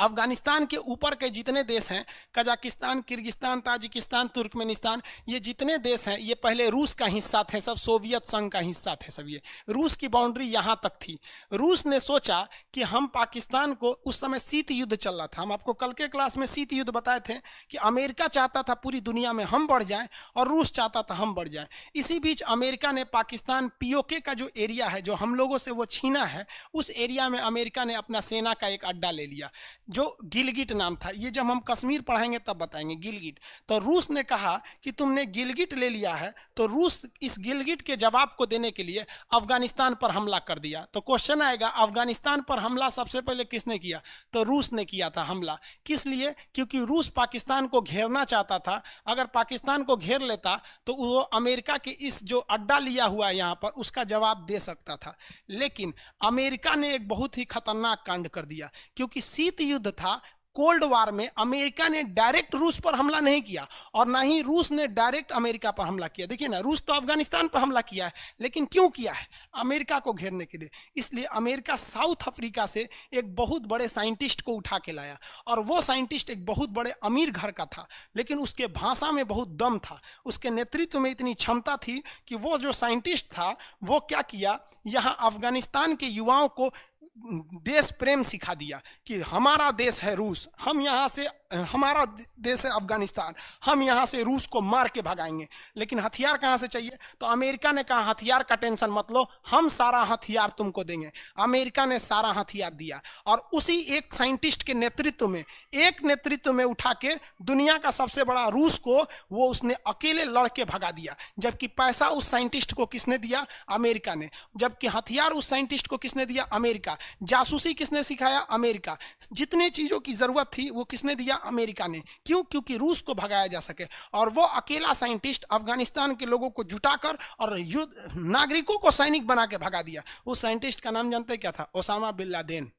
अफगानिस्तान के ऊपर के जितने देश हैं, कजाकिस्तान, किर्गिस्तान, ताजिकिस्तान, तुर्कमेनिस्तान, ये जितने देश हैं ये पहले रूस का हिस्सा थे, सब सोवियत संघ का हिस्सा थे सब। ये रूस की बाउंड्री यहाँ तक थी। रूस ने सोचा कि हम पाकिस्तान को, उस समय शीत युद्ध चल रहा था, हम आपको कल के क्लास में शीत युद्ध बताए थे कि अमेरिका चाहता था पूरी दुनिया में हम बढ़ जाएं और रूस चाहता था हम बढ़ जाएं। इसी बीच अमेरिका ने पाकिस्तान पीओके का जो एरिया है जो हम लोगों से वो छीना है, उस एरिया में अमेरिका ने अपना सेना का एक अड्डा ले लिया जो गिलगिट नाम था। ये जब हम कश्मीर पढ़ाएंगे तब बताएंगे गिलगिट। तो रूस ने कहा कि तुमने गिलगिट ले लिया है, तो रूस इस गिलगिट के जवाब को देने के लिए अफगानिस्तान पर हमला कर दिया। तो क्वेश्चन आएगा, अफगानिस्तान पर हमला सबसे पहले किसने किया? तो रूस ने किया था हमला। किस लिए? क्योंकि रूस पाकिस्तान को घेरना चाहता था। अगर पाकिस्तान को घेर लेता तो वो अमेरिका के इस जो अड्डा लिया हुआ है यहाँ पर, उसका जवाब दे सकता था। लेकिन अमेरिका ने एक बहुत ही खतरनाक कांड कर दिया, क्योंकि शीत युद्ध था, कोल्ड वार में अमेरिका ने डायरेक्ट रूस पर हमला नहीं किया और ना ही रूस ने डायरेक्ट अमेरिका पर हमला किया। देखिए ना, रूस तो अफगानिस्तान पर हमला किया है, लेकिन क्यों किया है? अमेरिका को घेरने के लिए। इसलिए अमेरिका साउथ अफ्रीका से एक बहुत बड़े साइंटिस्ट को उठा के लाया, और वो साइंटिस्ट एक बहुत बड़े अमीर घर का था, लेकिन उसके भाषा में बहुत दम था, उसके नेतृत्व में इतनी क्षमता थी कि वो जो साइंटिस्ट था वो क्या किया, यहाँ अफगानिस्तान के युवाओं को देश प्रेम सिखा दिया कि हमारा देश है रूस, हम यहाँ से, हमारा देश है अफगानिस्तान, हम यहाँ से रूस को मार के भगाएंगे। लेकिन हथियार कहाँ से चाहिए? तो अमेरिका ने कहा हथियार का टेंशन मत लो, हम सारा हथियार तुमको देंगे। अमेरिका ने सारा हथियार दिया, और उसी एक साइंटिस्ट के नेतृत्व में उठा के दुनिया का सबसे बड़ा रूस को वो उसने अकेले लड़के भगा दिया। जबकि पैसा उस साइंटिस्ट को किसने दिया? अमेरिका ने। जबकि हथियार उस साइंटिस्ट को किसने दिया? अमेरिका। जासूसी किसने सिखाया? अमेरिका। जितने चीजों की जरूरत थी वो किसने दिया? अमेरिका ने। क्यों? क्योंकि रूस को भगाया जा सके। और वो अकेला साइंटिस्ट अफगानिस्तान के लोगों को जुटाकर और युद्ध नागरिकों को सैनिक बना के भगा दिया। उस साइंटिस्ट का नाम जानते क्या था? Osama bin Laden.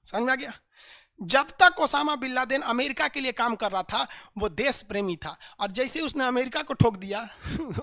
समझ में आ गया? जब तक ओसामा बिन लादेन अमेरिका के लिए काम कर रहा था वो देश प्रेमी था, और जैसे उसने अमेरिका को ठोक दिया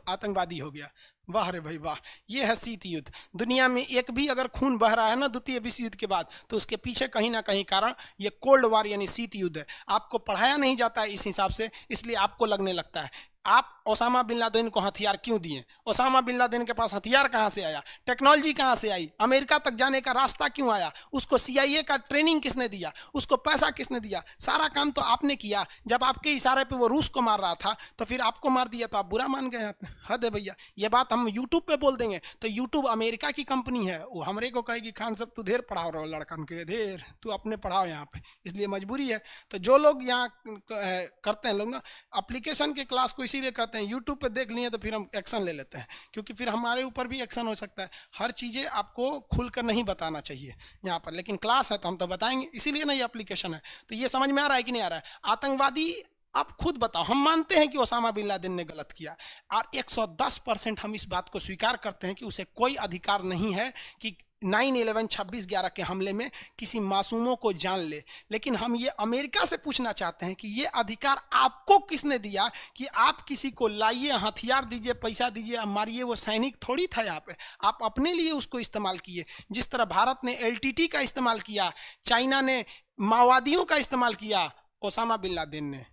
आतंकवादी हो गया। वाह रे भाई वाह! ये है शीत युद्ध। दुनिया में एक भी अगर खून बह रहा है ना द्वितीय विश्व युद्ध के बाद, तो उसके पीछे कहीं ना कहीं कारण ये कोल्ड वार यानी शीत युद्ध है। आपको पढ़ाया नहीं जाता है इस हिसाब से, इसलिए आपको लगने लगता है। आप ओसामा बिन लादेन को हथियार क्यों दिए? ओसामा बिन लादेन के पास हथियार कहाँ से आया? टेक्नोलॉजी कहाँ से आई? अमेरिका तक जाने का रास्ता क्यों आया? उसको सीआईए का ट्रेनिंग किसने दिया? उसको पैसा किसने दिया? सारा काम तो आपने किया। जब आपके इशारे पे वो रूस को मार रहा था तो फिर आपको मार दिया तो आप बुरा मान गए। हद है भैया। ये बात हम यूट्यूब पे बोल देंगे तो यूट्यूब अमेरिका की कंपनी है, वो हमरे को कहेगी खान साहब तू ढेर पढ़ाओ रहो लड़कन के, ढेर तू अपने पढ़ाओ यहाँ पे, इसलिए मजबूरी है। तो जो लोग यहाँ करते हैं लोग ना, अप्लीकेशन के क्लास को इसीलिए कहते हैं यूट्यूब पे देख लिए तो फिर हम एक्शन ले लेते हैं, क्योंकि फिर हमारे ऊपर भी एक्शन हो सकता है। हर चीज़ें आपको खुलकर नहीं बताना चाहिए यहाँ पर, लेकिन क्लास है तो हम तो बताएंगे, इसीलिए ना ये एप्लीकेशन है। तो ये समझ में आ रहा है कि नहीं आ रहा है? आतंकवादी, आप खुद बताओ। हम मानते हैं कि ओसामा बिन लादेन ने गलत किया, और 110% हम इस बात को स्वीकार करते हैं कि उसे कोई अधिकार नहीं है कि 9/11 26/11 के हमले में किसी मासूमों को जान ले। लेकिन हम ये अमेरिका से पूछना चाहते हैं कि ये अधिकार आपको किसने दिया कि आप किसी को लाइए, हथियार दीजिए, पैसा दीजिए, मारिए? वो सैनिक थोड़ी था यहाँ पे, आप अपने लिए उसको इस्तेमाल किए। जिस तरह भारत ने एलटीटी का इस्तेमाल किया, चाइना ने माओवादियों का इस्तेमाल किया, ओसामा बिन लादेन ने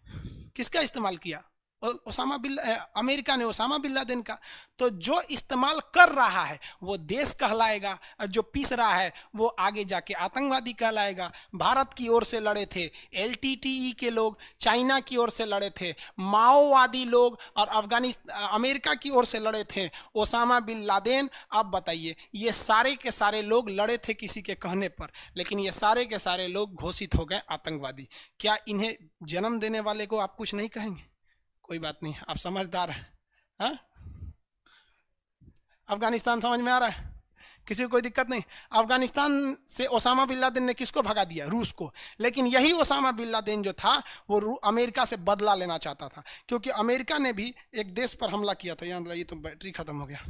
किसका इस्तेमाल किया? और अमेरिका ने ओसामा बिन लादेन का। तो जो इस्तेमाल कर रहा है वो देश कहलाएगा, और जो पीस रहा है वो आगे जाके आतंकवादी कहलाएगा। भारत की ओर से लड़े थे एलटीटीई के लोग, चाइना की ओर से लड़े थे माओवादी लोग, और अमेरिका की ओर से लड़े थे ओसामा बिन लादेन। अब बताइए, ये सारे के सारे लोग लड़े थे किसी के कहने पर, लेकिन ये सारे के सारे लोग घोषित हो गए आतंकवादी। क्या इन्हें जन्म देने वाले को आप कुछ नहीं कहेंगे? कोई बात नहीं, आप समझदार हैं। हाँ, अफगानिस्तान समझ में आ रहा है? किसी को कोई दिक्कत नहीं। अफगानिस्तान से ओसामा बिन लादेन ने किसको भगा दिया? रूस को। लेकिन यही ओसामा बिन लादेन जो था वो अमेरिका से बदला लेना चाहता था, क्योंकि अमेरिका ने भी एक देश पर हमला किया था। यहाँ ये तो बैटरी खत्म हो गया।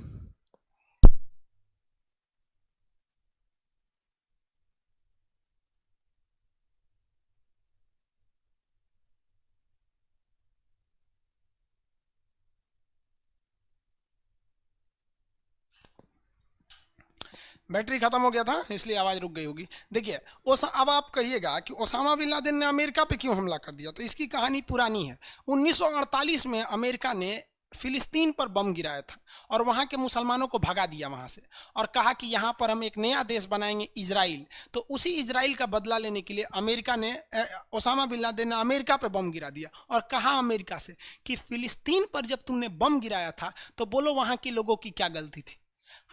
बैटरी खत्म हो गया था इसलिए आवाज़ रुक गई होगी। देखिए अब आप कहिएगा कि ओसामा बिन लादेन ने अमेरिका पे क्यों हमला कर दिया, तो इसकी कहानी पुरानी है। 1948 में अमेरिका ने फिलिस्तीन पर बम गिराया था और वहाँ के मुसलमानों को भगा दिया वहाँ से, और कहा कि यहाँ पर हम एक नया देश बनाएंगे इजराइल। तो उसी इजराइल का बदला लेने के लिए अमेरिका ने ओसामा बिन लादेन ने अमेरिका पे बम गिरा दिया और कहा अमेरिका से कि फिलिस्तीन पर जब तुमने बम गिराया था तो बोलो वहाँ के लोगों की क्या गलती थी।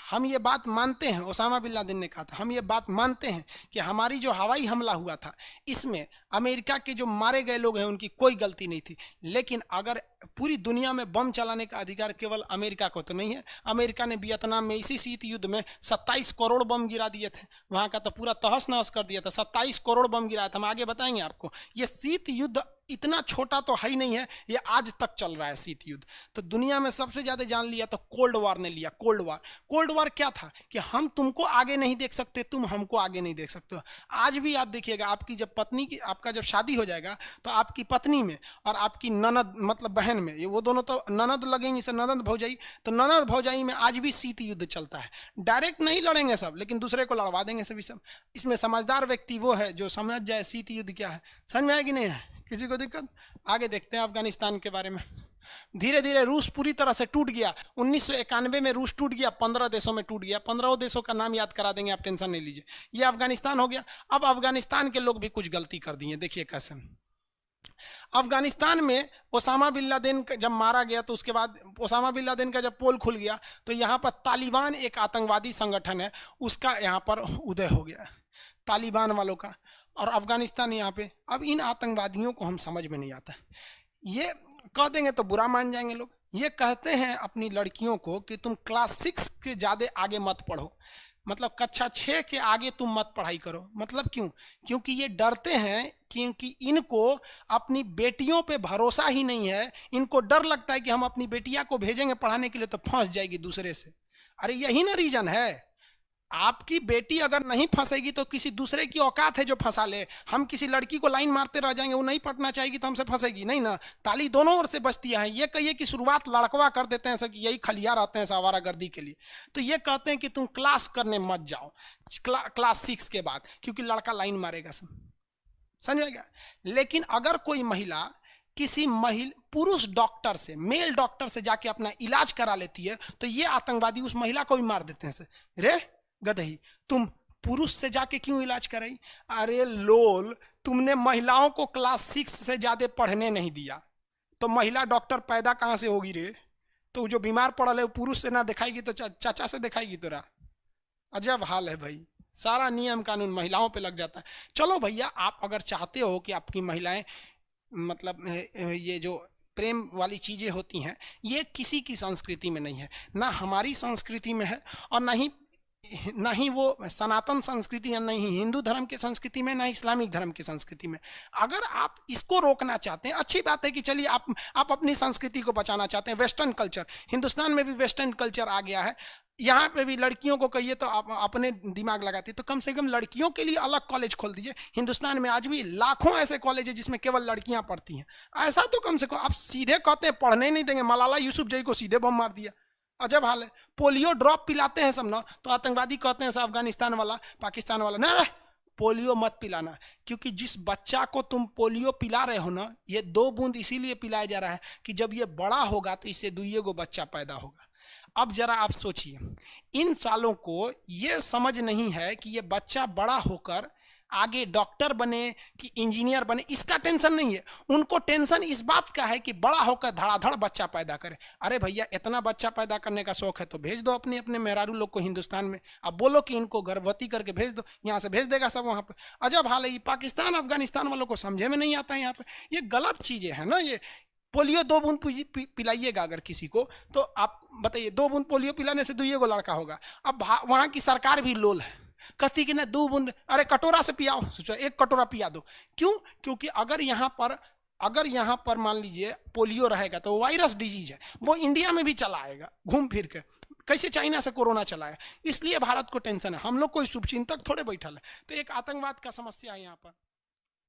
हम ये बात मानते हैं, ओसामा बिन लादेन ने कहा था, हम ये बात मानते हैं कि हमारी जो हवाई हमला हुआ था इसमें अमेरिका के जो मारे गए लोग हैं उनकी कोई गलती नहीं थी। लेकिन अगर पूरी दुनिया में बम चलाने का अधिकार केवल अमेरिका को तो नहीं है। अमेरिका ने वियतनाम में इसी शीत युद्ध में 27 करोड़ बम गिरा दिए थे, वहाँ का तो पूरा तहस नहस कर दिया था। 27 करोड़ बम गिराया था, हम आगे बताएंगे आपको। ये शीत युद्ध इतना छोटा तो है ही नहीं है, ये आज तक चल रहा है शीत युद्ध। तो दुनिया में सबसे ज़्यादा जान लिया तो कोल्ड वार ने लिया। कोल्ड वार क्या था कि हम तुमको आगे नहीं देख सकते, तुम हमको आगे नहीं देख सकते। आज भी आप देखिएगा, आपकी जब पत्नी की आपका जब शादी हो जाएगा तो आपकी पत्नी में और आपकी ननद मतलब बहन में, ये वो दोनों तो ननद लगेंगी, से ननद भौजाई, तो ननद भौजाई में आज भी शीत युद्ध चलता है। डायरेक्ट नहीं लड़ेंगे सब, लेकिन दूसरे को लड़वा देंगे सभी सब। इसमें समझदार व्यक्ति वो है जो समझ जाए शीत युद्ध क्या है। समझ में आया कि नहीं है किसी को दिक्कत? आगे देखते हैं अफगानिस्तान के बारे में। धीरे धीरे रूस पूरी तरह से टूट गया। 1991 में रूस टूट गया, 15 देशों में टूट गया। 15 देशों का नाम याद करा देंगे, आप टेंशन नहीं लीजिए। ये अफगानिस्तान हो गया। अब अफगानिस्तान के लोग भी कुछ गलती कर दिए, देखिए कैसे। अफगानिस्तान में ओसामा बिन लादेन जब मारा गया तो उसके बाद ओसामा बिन लादेन का जब पोल खुल गया तो यहाँ पर तालिबान एक आतंकवादी संगठन है, उसका यहाँ पर उदय हो गया, तालिबान वालों का। और अफगानिस्तान यहाँ पे, अब इन आतंकवादियों को हम समझ में नहीं आता। ये कह देंगे तो बुरा मान जाएंगे लोग। ये कहते हैं अपनी लड़कियों को कि तुम क्लास 6 के ज़्यादा आगे मत पढ़ो, मतलब कक्षा 6 के आगे तुम मत पढ़ाई करो। मतलब क्यों? क्योंकि ये डरते हैं, क्योंकि इनको अपनी बेटियों पे भरोसा ही नहीं है। इनको डर लगता है कि हम अपनी बेटियां को भेजेंगे पढ़ाने के लिए तो फंस जाएगी दूसरे से। अरे यही ना रीजन है। आपकी बेटी अगर नहीं फंसेगी तो किसी दूसरे की औकात है जो फंसा ले। हम किसी लड़की को लाइन मारते रह जाएंगे, वो नहीं पढ़ना चाहेगी तो हमसे फंसेगी नहीं ना। ताली दोनों ओर से बजती है। ये कहिए कि शुरुआत लड़कवा कर देते हैं सब, यही खलिया रहते हैं आवारागर्दी के लिए। तो ये कहते हैं कि तुम क्लास करने मत जाओ क्लास 6 के बाद, क्योंकि लड़का लाइन मारेगा सब। समझेगा? लेकिन अगर कोई महिला किसी पुरुष डॉक्टर से, मेल डॉक्टर से जाके अपना इलाज करा लेती है तो ये आतंकवादी उस महिला को भी मार देते हैं। रे गदही, तुम पुरुष से जाके क्यों इलाज कराई? अरे लोल, तुमने महिलाओं को क्लास 6 से ज्यादा पढ़ने नहीं दिया तो महिला डॉक्टर पैदा कहाँ से होगी रे? तो जो बीमार पड़ल है वो पुरुष से ना दिखाएगी तो चाचा से दिखाएगी तोरा। अजब हाल है भाई, सारा नियम कानून महिलाओं पे लग जाता है। चलो भैया, आप अगर चाहते हो कि आपकी महिलाएं, मतलब ये जो प्रेम वाली चीज़ें होती हैं, ये किसी की संस्कृति में नहीं है, ना हमारी संस्कृति में है और ना ही वो सनातन संस्कृति है, नहीं हिंदू धर्म की संस्कृति में, ना इस्लामिक धर्म की संस्कृति में। अगर आप इसको रोकना चाहते हैं, अच्छी बात है कि चलिए आप अपनी संस्कृति को बचाना चाहते हैं। वेस्टर्न कल्चर, हिंदुस्तान में भी वेस्टर्न कल्चर आ गया है। यहाँ पे भी लड़कियों को कहिए तो आप अपने दिमाग लगाते, तो कम से कम लड़कियों के लिए अलग कॉलेज खोल दीजिए। हिंदुस्तान में आज भी लाखों ऐसे कॉलेज है जिसमें केवल लड़कियां पढ़ती हैं। ऐसा तो कम से कम आप सीधे कहते हैं पढ़ने नहीं देंगे। मलाला यूसुफजई को सीधे बम मार दिया, अजब हाल है। पोलियो ड्रॉप पिलाते हैं सब ना, तो आतंकवादी कहते हैं अफगानिस्तान वाला, पाकिस्तान वाला, ना पोलियो मत पिलाना, क्योंकि जिस बच्चा को तुम पोलियो पिला रहे हो ना, ये 2 बूंद इसीलिए पिलाया जा रहा है कि जब ये बड़ा होगा तो इससे 2 गो बच्चा पैदा होगा। अब जरा आप सोचिए, इन सालों को ये समझ नहीं है कि ये बच्चा बड़ा होकर आगे डॉक्टर बने कि इंजीनियर बने, इसका टेंशन नहीं है। उनको टेंशन इस बात का है कि बड़ा होकर धड़ाधड़ बच्चा पैदा करे। अरे भैया, इतना बच्चा पैदा करने का शौक है तो भेज दो अपने अपने मेहरारू लोग को हिंदुस्तान में। अब बोलो कि इनको गर्भवती करके भेज दो, यहाँ से भेज देगा सब वहाँ पे। अजब हाल है। पाकिस्तान अफगानिस्तान वालों को समझे में नहीं आता है यहाँ पे। ये गलत चीज़ें हैं ना। ये पोलियो 2 बूंद पिलाइएगा अगर किसी को, तो आप बताइए 2 बूंद पोलियो पिलाने से 2 गो लड़का होगा। अब वहाँ की सरकार भी लोल है, कहती कि ना 2 बूंद, अरे कटोरा से पियाओ, सोचो 1 कटोरा पिया दो। क्यों? क्योंकि अगर यहाँ पर मान लीजिए पोलियो रहेगा तो वायरस डिजीज है, वो इंडिया में भी चला आएगा घूम फिर के, कैसे चाइना से कोरोना चलाया। इसलिए भारत को टेंशन है। हम लोग कोई शुभचिंतक थोड़े बैठल है। तो एक आतंकवाद का समस्या है यहाँ पर।